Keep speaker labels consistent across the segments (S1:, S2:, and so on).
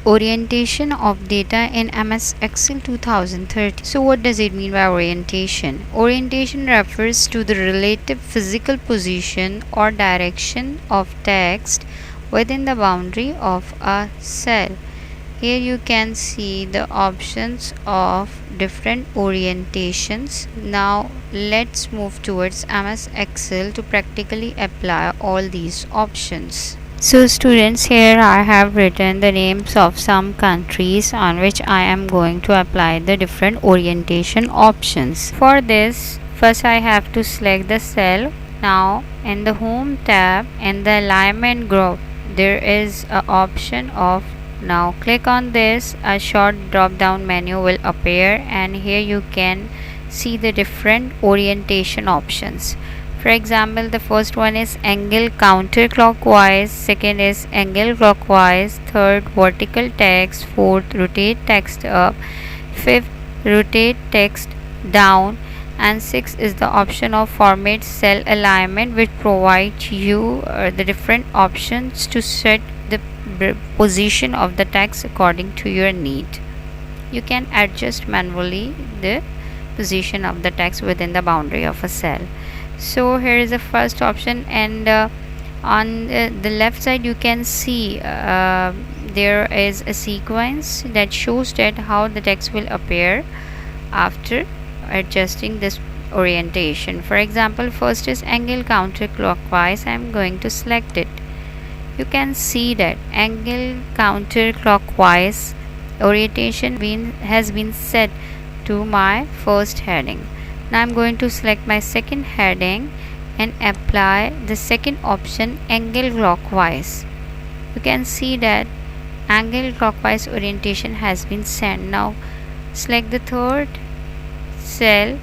S1: Orientation of data in MS Excel 2030. So what does it mean by orientation? Orientation refers to the relative physical position or direction of text within the boundary of a cell. Here you can see the options of different orientations. Now let's move towards MS Excel to practically apply all these options. So students, here I have written the names of some countries on which I am going to apply the different orientation options. For this, first I have to select the cell. Now in the home tab, in the alignment group, there is an option of, now click on this, a short drop down menu will appear, and here you can see the different orientation options. For example, the first one is angle counterclockwise, second is angle clockwise, third vertical text, fourth rotate text up, fifth rotate text down, and sixth is the option of format cell alignment, which provides you the different options to set the position of the text according to your need. You can adjust manually the position of the text within the boundary of a cell. So here is the first option, and on the left side you can see there is a sequence that shows that how the text will appear after adjusting this orientation. For example, first is angle counterclockwise. I am going to select it. You can see that angle counterclockwise orientation has been set to my first heading. Now I'm going to select my second heading and apply the second option, angle clockwise. You can see that angle clockwise orientation has been set. Now select the third cell,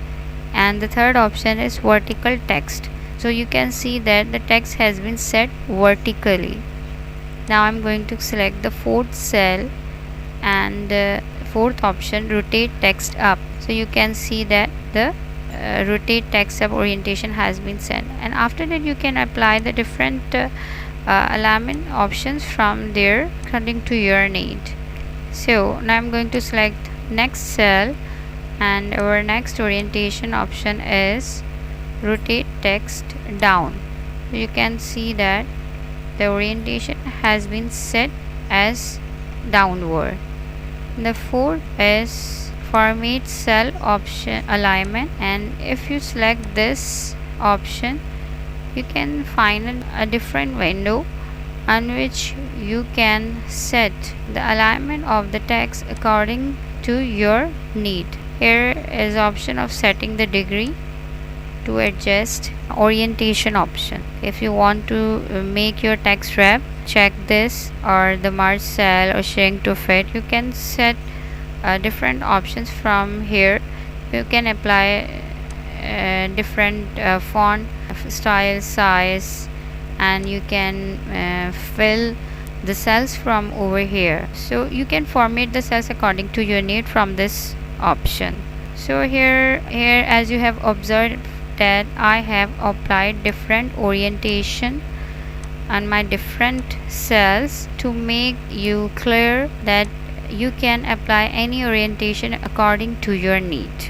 S1: and the third option is vertical text. So you can see that the text has been set vertically. Now I'm going to select the fourth cell, and fourth option, rotate text up. So you can see that the rotate text up orientation has been set, and after that you can apply the different alignment options from there according to your need. So now I'm going to select next cell, and our next orientation option is rotate text down. You can see that the orientation has been set as downward. The fourth is format cell option alignment, and if you select this option you can find a different window on which you can set the alignment of the text according to your need. Here is option of setting the degree to adjust orientation option. If you want to make your text wrap, check this, or the merge cell or shrink to fit. You can set different options from here. You can apply different font style, size, and you can fill the cells from over here. So you can format the cells according to your need from this option. So here as you have observed that I have applied different orientation on my different cells to make you clear that you can apply any orientation according to your need.